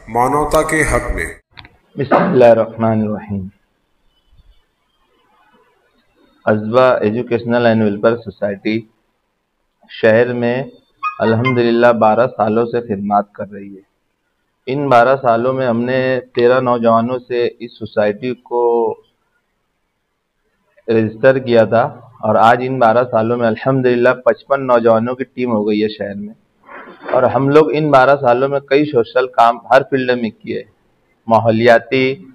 मानवता के हक में। बिस्मिल्लाहिर्रहमानिर्रहीम। अज़वा एजुकेशनल एंड वेलफेयर सोसाइटी शहर में अल्हम्दुलिल्लाह 12 सालों से खिदमत कर रही है। इन 12 सालों में हमने 13 नौजवानों से इस सोसाइटी को रजिस्टर किया था और आज इन 12 सालों में अल्हम्दुलिल्लाह 55 नौजवानों की टीम हो गई है शहर में। और हम लोग इन 12 सालों में कई सोशल काम हर फील्ड में किए, माहौलियाती,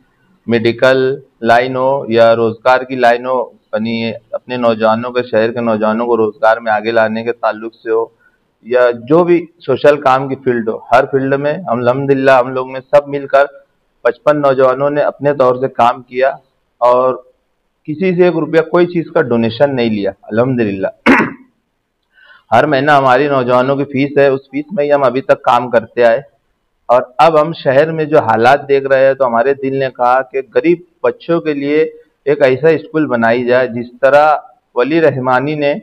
मेडिकल लाइन हो या रोज़गार की लाइन हो, यानी अपने नौजवानों के, शहर के नौजवानों को रोज़गार में आगे लाने के ताल्लुक से हो, या जो भी सोशल काम की फील्ड हो, हर फील्ड में अल्हम्दुलिल्लाह हम लोग ने सब मिलकर 55 नौजवानों ने अपने तौर से काम किया और किसी से 1 रुपया कोई चीज़ का डोनेशन नहीं लिया अल्हम्दुलिल्लाह। हर महीना हमारी नौजवानों की फीस है, उस फीस में ही हम अभी तक काम करते आए। और अब हम शहर में जो हालात देख रहे हैं तो हमारे दिल ने कहा कि गरीब बच्चों के लिए एक ऐसा स्कूल बनाई जाए जिस तरह वली रहमानी ने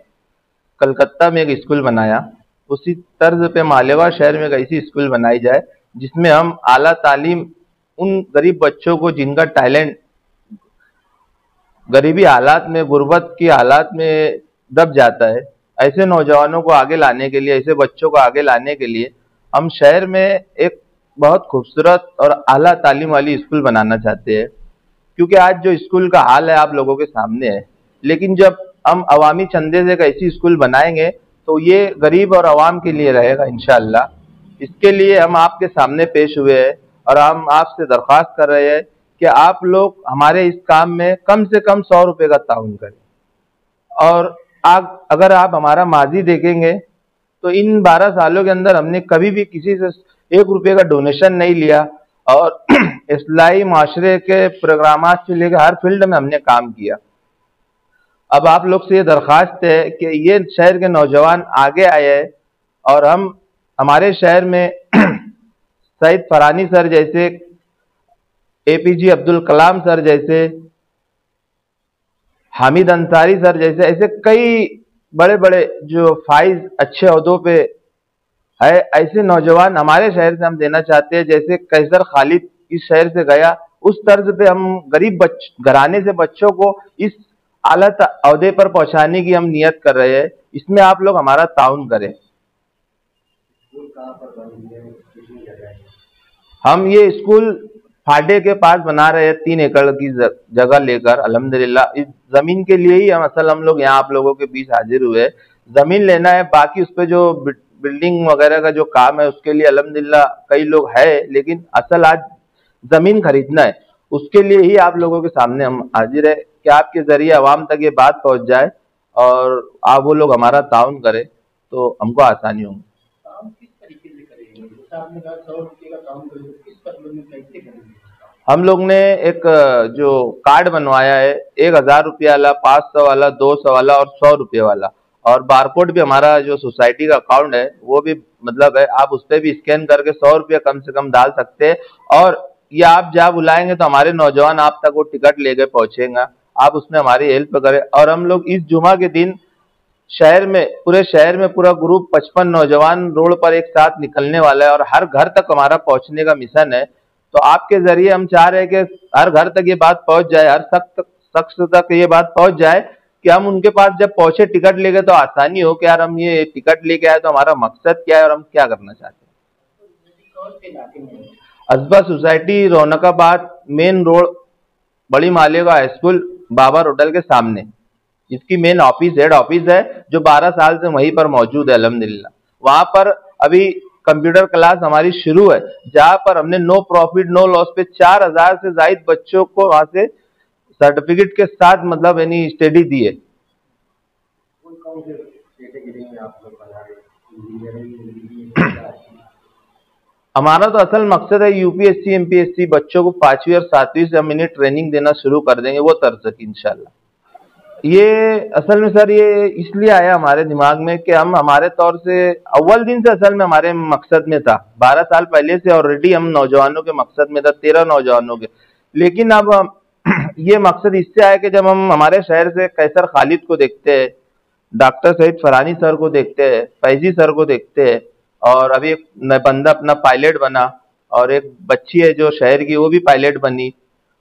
कलकत्ता में एक स्कूल बनाया, उसी तर्ज पे मालेवा शहर में एक ऐसी स्कूल बनाई जाए जिसमें हम आला तालीम उन गरीब बच्चों को जिनका टैलेंट गरीबी हालात में, गुर्बत की हालात में दब जाता है, ऐसे नौजवानों को आगे लाने के लिए, ऐसे बच्चों को आगे लाने के लिए हम शहर में एक बहुत खूबसूरत और आला तालीम वाली स्कूल बनाना चाहते हैं। क्योंकि आज जो स्कूल का हाल है आप लोगों के सामने है, लेकिन जब हम अवामी चंदे से एक ऐसी स्कूल बनाएंगे तो ये गरीब और अवाम के लिए रहेगा इंशाअल्लाह। इसके लिए हम आपके सामने पेश हुए हैं और हम आपसे दरख्वास्त कर रहे हैं कि आप लोग हमारे इस काम में कम से कम 100 रुपये का ताउन करें। और अगर आप हमारा माजी देखेंगे तो इन 12 सालों के अंदर हमने कभी भी किसी से 1 रुपये का डोनेशन नहीं लिया और इस्लाही माशरे के प्रोग्राम से लेकर हर फील्ड में हमने काम किया। अब आप लोग से ये दरख्वास्त है कि ये शहर के नौजवान आगे आए हैं और हम हमारे शहर में सईद फरानी सर जैसे, APJ अब्दुल कलाम सर जैसे, हामिद अंसारी सर जैसे, ऐसे कई बड़े बड़े जो फाइज अच्छे ओहदों पे है, ऐसे नौजवान हमारे शहर से हम देना चाहते हैं। जैसे कैसर खालिद इस शहर से गया, उस तर्ज पे हम गरीब घराने से बच्चों को इस आला ओहदे पर पहुंचाने की हम नियत कर रहे हैं। इसमें आप लोग हमारा ताउन करें। हम ये स्कूल फाडे के पास बना रहे हैं, 3 एकड़ की जगह लेकर अल्हम्दुलिल्लाह। इस जमीन के लिए ही हम लोग यहाँ आप लोगों के बीच हाजिर हुए। जमीन लेना है, बाकी उस पर जो बिल्डिंग वगैरह का जो काम है उसके लिए अल्हम्दुलिल्लाह कई लोग है, लेकिन असल आज जमीन खरीदना है। उसके लिए ही आप लोगों के सामने हम हाजिर है कि आपके जरिए आवाम तक ये बात पहुंच जाए और आप वो लोग हमारा ताउन करें तो हमको आसानी होगी। हम लोग ने एक जो कार्ड बनवाया है, 1000 रुपया वाला, 500 वाला, 200 वाला और 100 रुपये वाला, और बारकोड भी हमारा जो सोसाइटी का अकाउंट है वो भी मतलब है, आप उस पर भी स्कैन करके 100 रुपया कम से कम डाल सकते हैं। और ये आप जहाँ बुलाएंगे तो हमारे नौजवान आप तक वो टिकट लेके पहुंचेगा, आप उसमें हमारी हेल्प करें। और हम लोग इस जुमा के दिन शहर में, पूरे शहर में पूरा ग्रुप 55 नौजवान रोड पर एक साथ निकलने वाला है और हर घर तक हमारा पहुंचने का मिशन है। तो आपके जरिए हम चाह रहे हैं कि हर घर तक ये बात पहुंच जाए, हर शख्स तक ये बात पहुंच जाए कि हम उनके पास जब पहुंचे टिकट लेके तो आसानी हो कि यार हम ये टिकट लेके आए तो हमारा मकसद क्या है और हम क्या करना चाहते हैं। अज़वा सोसाइटी रौनकाबाद मेन रोड, बड़ी मालेगा हाई स्कूल, बाबर होटल के सामने इसकी मेन ऑफिस, हेड ऑफिस है, जो 12 साल से वहीं पर मौजूद है अल्हम्दुलिल्लाह। वहां पर अभी कंप्यूटर क्लास हमारी शुरू है, जहां पर हमने नो प्रॉफिट नो लॉस पे 4000 से ज्यादा बच्चों को वहां से सर्टिफिकेट के साथ मतलब यानी स्टडी दी है। हमारा तो असल मकसद है UPSC MPSC बच्चों को 5वीं और 7वीं से हम इन्हें ट्रेनिंग देना शुरू कर देंगे, वो तर्ज की इंशाल्लाह। ये असल में सर ये इसलिए आया हमारे दिमाग में कि हम हमारे तौर से अव्वल दिन से असल में हमारे मकसद में था, 12 साल पहले से ऑलरेडी हम नौजवानों के मकसद में था, 13 नौजवानों के। लेकिन अब ये मकसद इससे आया कि जब हम हमारे शहर से कैसर खालिद को देखते हैं, डॉक्टर सईद फरानी सर को देखते हैं, फैजी सर को देखते हैं, और अभी एक बंदा अपना पायलट बना, और एक बच्ची है जो शहर की, वो भी पायलट बनी।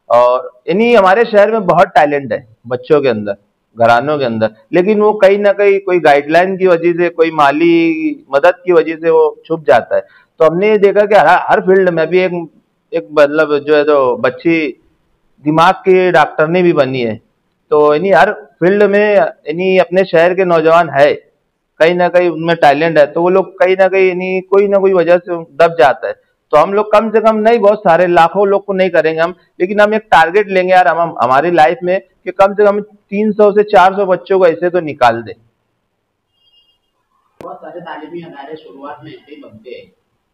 और यानी हमारे शहर में बहुत टैलेंट है बच्चों के अंदर, घरानों के अंदर, लेकिन वो कहीं ना कहीं कोई गाइडलाइन की वजह से, कोई माली मदद की वजह से वो छुप जाता है। तो हमने ये देखा कि हर फील्ड में भी एक एक मतलब जो है, तो बच्ची दिमाग की डॉक्टरनी भी बनी है। तो यानी हर फील्ड में यानी अपने शहर के नौजवान है, कहीं ना कहीं उनमें टैलेंट है, तो वो लोग कहीं ना कहीं यानी कोई ना कोई वजह से दब जाता है। तो हम लोग कम से कम नहीं, बहुत सारे लाखों लोग को नहीं करेंगे हम, लेकिन हम एक टारगेट लेंगे यार, हम हमारी लाइफ में कि कम से कम 300 से 400 बच्चों को ऐसे तो निकाल दें। बहुत सारे तालीमी अदारे शुरुआत में ऐसे ही बनते हैं,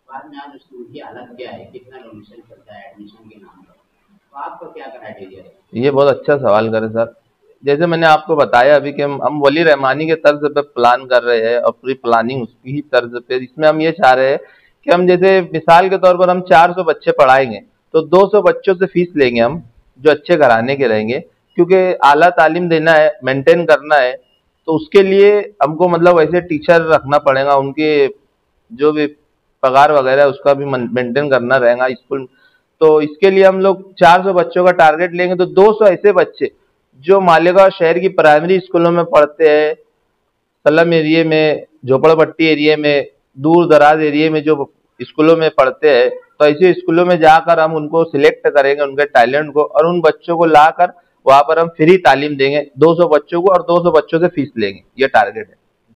बाद में आज उनकी हालत क्या है, कितना डोनेशन चलता है एडमिशन के नाम पर, तो आपका क्या क्राइटेरिया है? ये बहुत अच्छा सवाल करे सर। जैसे मैंने आपको बताया अभी कि हम वली रहमानी के तर्ज पे प्लान कर रहे हैं, और पूरी प्लानिंग उसकी ही तर्ज पे। इसमें हम ये चाह रहे हैं कि हम जैसे मिसाल के तौर पर हम 400 बच्चे पढ़ाएंगे, तो 200 बच्चों से फीस लेंगे हम, जो अच्छे घराने के रहेंगे, क्योंकि आला तालीम देना है, मेंटेन करना है। तो उसके लिए हमको मतलब वैसे टीचर रखना पड़ेगा, उनके जो भी पगार वगैरह है उसका भी मेंटेन करना रहेगा स्कूल। तो इसके लिए हम लोग 400 बच्चों का टारगेट लेंगे, तो 200 ऐसे बच्चे जो मालेगांव शहर की प्राइमरी स्कूलों में पढ़ते हैं, स्लम एरिया में, झोपड़पट्टी एरिया में, दूर दराज एरिया में जो स्कूलों में पढ़ते हैं, तो ऐसे स्कूलों में जाकर हम उनको सिलेक्ट करेंगे, उनके टैलेंट को, और उन बच्चों को लाकर वहां पर हम फ्री तालीम देंगे 200 बच्चों को, और 200 बच्चों से फीस लेंगे। ये टारगेट है।